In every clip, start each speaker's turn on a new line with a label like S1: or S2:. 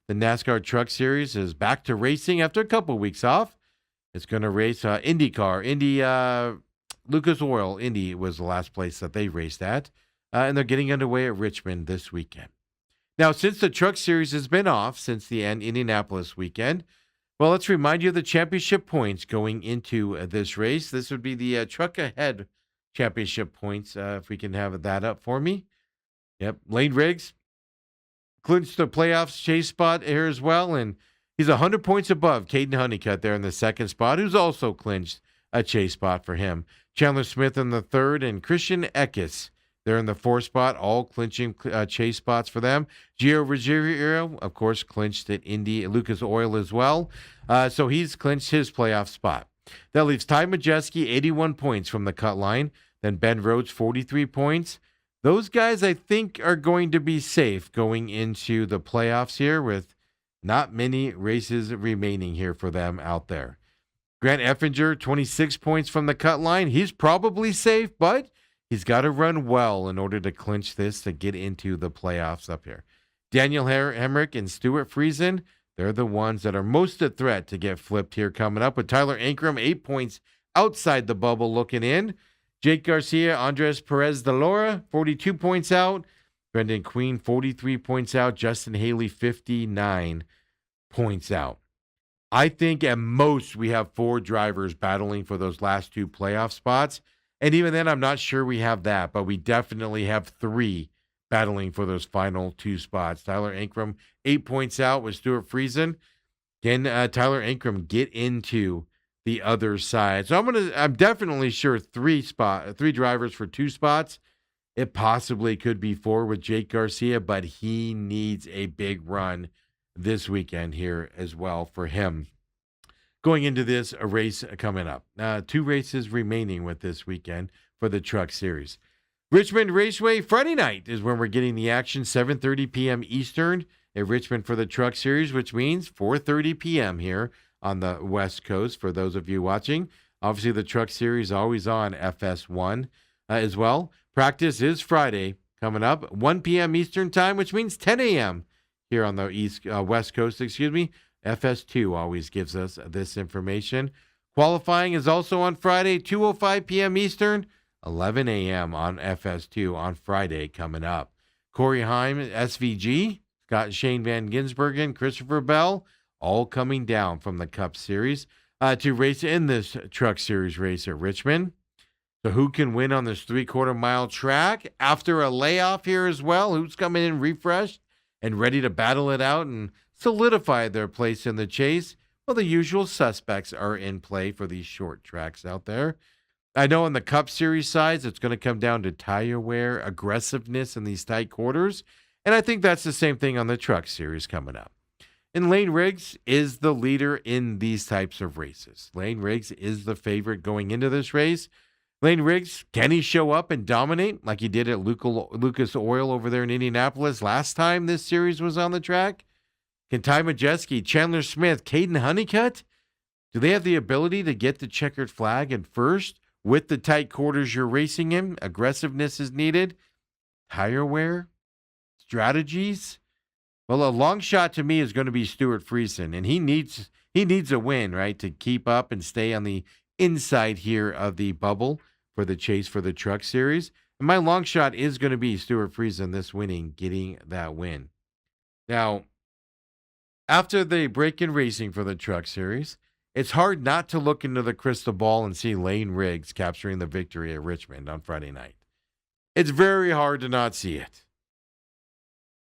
S1: the NASCAR Truck Series is back to racing after a couple weeks off. It's going to race IndyCar. Lucas Oil Indy was the last place that they raced at. And they're getting underway at Richmond this weekend. Now, since the Truck Series has been off since the Indianapolis weekend, well, let's remind you of the championship points going into this race. This would be the Truck Ahead championship points, if we can have that up for me. Yep, Lane Riggs clinched the playoffs chase spot here as well, and he's 100 points above Caden Honeycutt there in the second spot, who's also clinched a chase spot for him. Chandler Smith in the third, and Christian Eckes there in the fourth spot, all clinching chase spots for them. Gio Ruggiero, of course, clinched at Lucas Oil as well, so he's clinched his playoff spot. That leaves Ty Majeski, 81 points from the cut line. Then Ben Rhodes, 43 points. Those guys, I think, are going to be safe going into the playoffs here with not many races remaining here for them out there. Grant Effinger, 26 points from the cut line. He's probably safe, but he's got to run well in order to clinch this to get into the playoffs up here. Daniel Hemrick and Stuart Friesen, they're the ones that are most a threat to get flipped here coming up, with Tyler Ankrum, 8 points outside the bubble looking in. Jake Garcia, Andres Perez de Laura, 42 points out. Brendan Queen, 43 points out. Justin Haley, 59 points out. I think at most we have 4 drivers battling for those last 2 playoff spots. And even then, I'm not sure we have that, but we definitely have 3 battling for those final 2 spots. Tyler Ankrum, 8 points out with Stuart Friesen. Can Tyler Ankrum get into the other side? So I'm definitely sure 3 drivers for 2 spots. It possibly could be 4 with Jake Garcia, but he needs a big run this weekend here as well for him. Going into this race coming up. 2 races remaining with this weekend for the Truck Series. Richmond Raceway, Friday night is when we're getting the action, 7:30 p.m. Eastern at Richmond for the Truck Series, which means 4:30 p.m. here on the West Coast for those of you watching. Obviously, the Truck Series always on FS1 as well. Practice is Friday coming up, 1 p.m. Eastern time, which means 10 a.m. here on the West Coast, FS2 always gives us this information. Qualifying is also on Friday, 2:05 p.m. Eastern, 11 a.m. on FS2 on Friday coming up. Corey Heim, SVG, Shane Van Gisbergen, Christopher Bell, all coming down from the Cup Series to race in this Truck Series race at Richmond. So who can win on this 3/4 mile track after a layoff here as well? Who's coming in refreshed and ready to battle it out and solidify their place in the chase? Well, the usual suspects are in play for these short tracks out there. I know on the Cup Series sides, it's going to come down to tire wear, aggressiveness in these tight quarters, and I think that's the same thing on the Truck Series coming up. And Lane Riggs is the leader in these types of races. Lane Riggs is the favorite going into this race. Lane Riggs, can he show up and dominate like he did at Lucas Oil over there in Indianapolis last time this series was on the track? Can Ty Majeski, Chandler Smith, Caden Honeycutt, do they have the ability to get the checkered flag in first with the tight quarters you're racing in? Aggressiveness is needed. Tire wear, strategies. Well, a long shot to me is going to be Stuart Friesen, and he needs a win, right, to keep up and stay on the inside here of the bubble for the chase for the Truck Series. And my long shot is going to be Stuart Friesen getting that win. Now, after the break in racing for the Truck Series, it's hard not to look into the crystal ball and see Lane Riggs capturing the victory at Richmond on Friday night. It's very hard to not see it.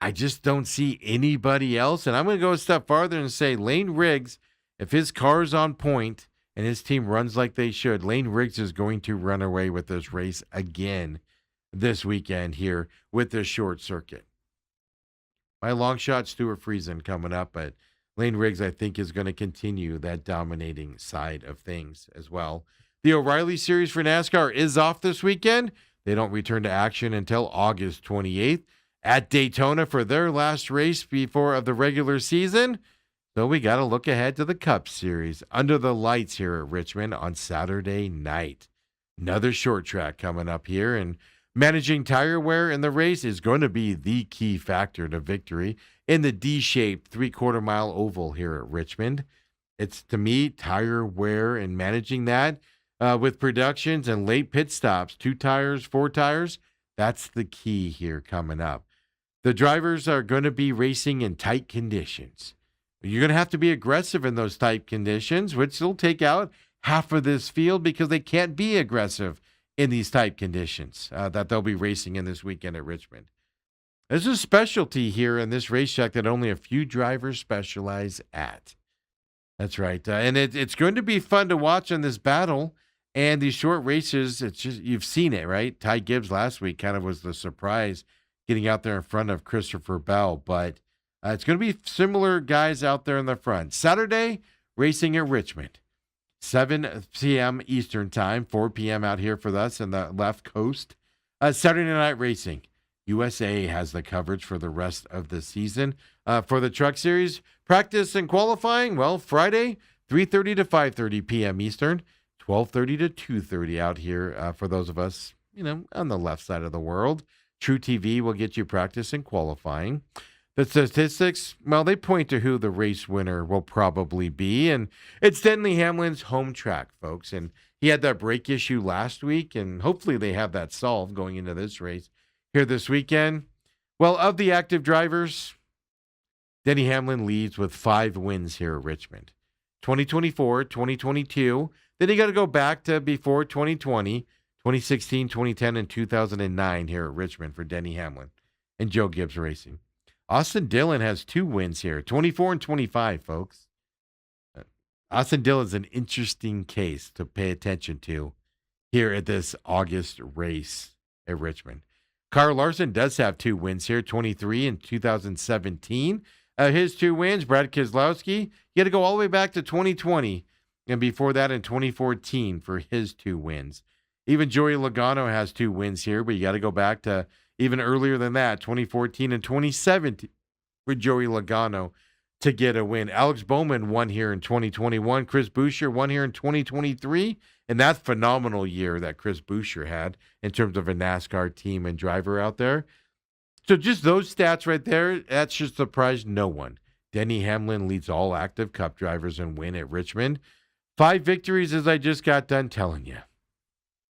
S1: I just don't see anybody else. And I'm going to go a step farther and say Lane Riggs, if his car's on point and his team runs like they should, Lane Riggs is going to run away with this race again this weekend here with this short circuit. My long shot, Stuart Friesen coming up, but Lane Riggs, I think, is going to continue that dominating side of things as well. The O'Reilly Series for NASCAR is off this weekend. They don't return to action until August 28th at Daytona for their last race before of the regular season. So we got to look ahead to the Cup Series under the lights here at Richmond on Saturday night. Another short track coming up here, and managing tire wear in the race is going to be the key factor to victory. in the D-shaped 3/4 mile oval here at Richmond. It's, to me, tire wear and managing that with productions and late pit stops, 2 tires, 4 tires. That's the key here coming up. The drivers are going to be racing in tight conditions. You're going to have to be aggressive in those tight conditions, which will take out half of this field because they can't be aggressive in these tight conditions that they'll be racing in this weekend at Richmond. There's a specialty here in this racetrack that only a few drivers specialize at. That's right. And it's going to be fun to watch in this battle. And these short races, it's just, you've seen it, right? Ty Gibbs last week kind of was the surprise getting out there in front of Christopher Bell. But it's going to be similar guys out there in the front. Saturday, racing at Richmond. 7 p.m. Eastern time, 4 p.m. out here for us in the left coast. Saturday night racing. USA has the coverage for the rest of the season. For the Truck Series, practice and qualifying, well, Friday, 3:30 to 5:30 p.m. Eastern, 12:30 to 2:30 out here for those of us, on the left side of the world. True TV will get you practice and qualifying. The statistics, well, they point to who the race winner will probably be, and it's Denny Hamlin's home track, folks. And he had that brake issue last week, and hopefully they have that solved going into this race here this weekend. Well, of the active drivers, Denny Hamlin leads with 5 wins here at Richmond. 2024, 2022. Then you got to go back to before 2020, 2016, 2010, and 2009 here at Richmond for Denny Hamlin and Joe Gibbs Racing. Austin Dillon has 2 wins here, 24 and 25, folks. Austin Dillon's an interesting case to pay attention to here at this August race at Richmond. Kyle Larson does have 2 wins here, 23 in 2017. His 2 wins, Brad Keselowski, you got to go all the way back to 2020, and before that in 2014 for his 2 wins. Even Joey Logano has 2 wins here, but you got to go back to even earlier than that, 2014 and 2017 for Joey Logano to get a win. Alex Bowman won here in 2021. Chris Buescher won here in 2023. And that's a phenomenal year that Chris Buescher had in terms of a NASCAR team and driver out there. So just those stats right there, that should surprise no one. Denny Hamlin leads all active Cup drivers in win at Richmond. 5 victories, as I just got done telling you.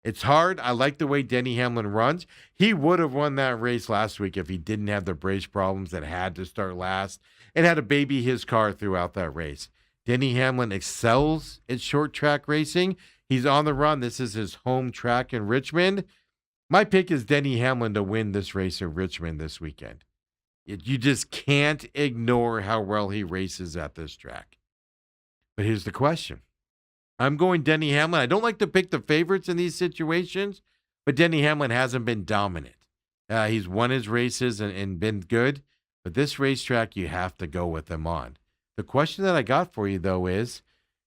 S1: It's hard. I like the way Denny Hamlin runs. He would have won that race last week if he didn't have the brace problems that had to start last and had to baby his car throughout that race. Denny Hamlin excels at short track racing. He's on the run. This is his home track in Richmond. My pick is Denny Hamlin to win this race in Richmond this weekend. You just can't ignore how well he races at this track. But here's the question. I'm going Denny Hamlin. I don't like to pick the favorites in these situations, but Denny Hamlin hasn't been dominant. He's won his races and been good, but this racetrack you have to go with him on. The question that I got for you, though, is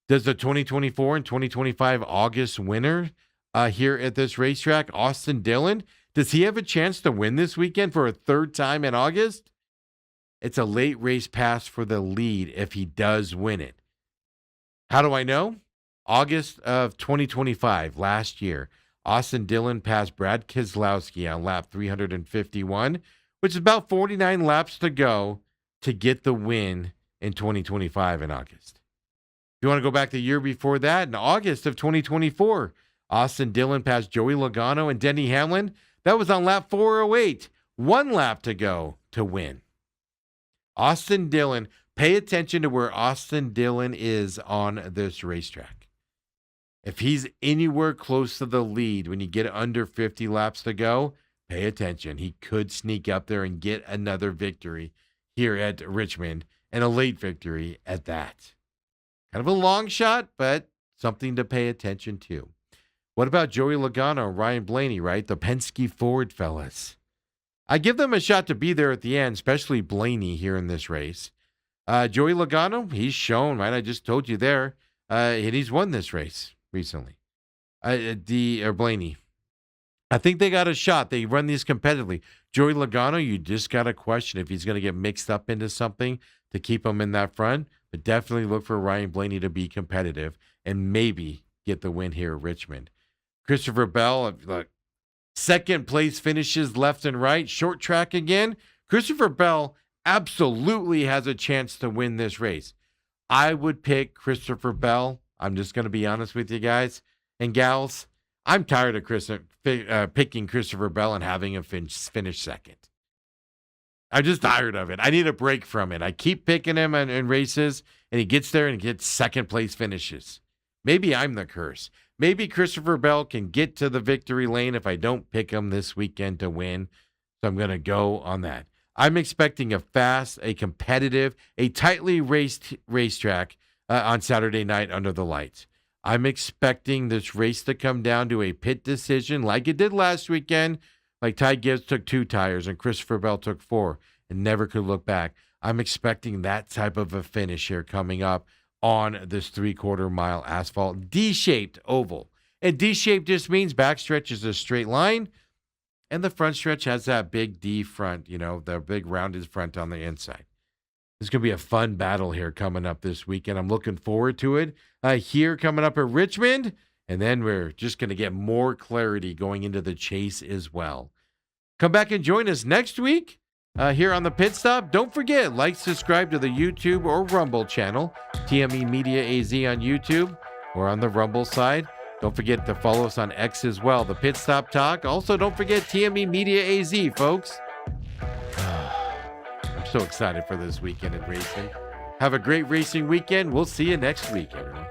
S1: does the 2024 and 2025 August winner here at this racetrack, Austin Dillon, does he have a chance to win this weekend for a 3rd time in August? It's a late race pass for the lead if he does win it. How do I know? August of 2025, last year, Austin Dillon passed Brad Keselowski on lap 351, which is about 49 laps to go to get the win in 2025 in August. If you want to go back the year before that, in August of 2024, Austin Dillon passed Joey Logano and Denny Hamlin. That was on lap 408, 1 lap to go to win. Austin Dillon, pay attention to where Austin Dillon is on this racetrack. If he's anywhere close to the lead when you get under 50 laps to go, pay attention. He could sneak up there and get another victory here at Richmond, and a late victory at that. Kind of a long shot, but something to pay attention to. What about Joey Logano and Ryan Blaney, right? The Penske Ford fellas. I give them a shot to be there at the end, especially Blaney here in this race. Joey Logano, he's shown, right? I just told you there. And he's won this race recently. Blaney. I think they got a shot. They run these competitively. Joey Logano, you just got to question if he's going to get mixed up into something to keep him in that front. But definitely look for Ryan Blaney to be competitive and maybe get the win here at Richmond. Christopher Bell, look, 2nd place finishes left and right. Short track again. Christopher Bell absolutely has a chance to win this race. I would pick Christopher Bell. I'm just going to be honest with you guys and gals. I'm tired of picking Christopher Bell and having him finish second. I'm just tired of it. I need a break from it. I keep picking him in races, and he gets there and gets second place finishes. Maybe I'm the curse. Maybe Christopher Bell can get to the victory lane if I don't pick him this weekend to win. So I'm going to go on that. I'm expecting a fast, a competitive, a tightly raced racetrack on Saturday night under the lights. I'm expecting this race to come down to a pit decision like it did last weekend. Like Ty Gibbs took 2 tires and Christopher Bell took 4 and never could look back. I'm expecting that type of a finish here coming up on this 3/4 mile asphalt D-shaped oval. And D-shaped just means backstretch is a straight line and the front stretch has that big D front, the big rounded front on the inside. It's going to be a fun battle here coming up this weekend. I'm looking forward to it. Here coming up at Richmond. And then we're just going to get more clarity going into the chase as well. Come back and join us next week here on the Pit Stop. Don't forget, subscribe to the YouTube or Rumble channel, TME Media AZ on YouTube or on the Rumble side. Don't forget to follow us on X as well, the Pit Stop Talk. Also, don't forget TME Media AZ, folks. I'm so excited for this weekend in racing. Have a great racing weekend. We'll see you next week, everyone.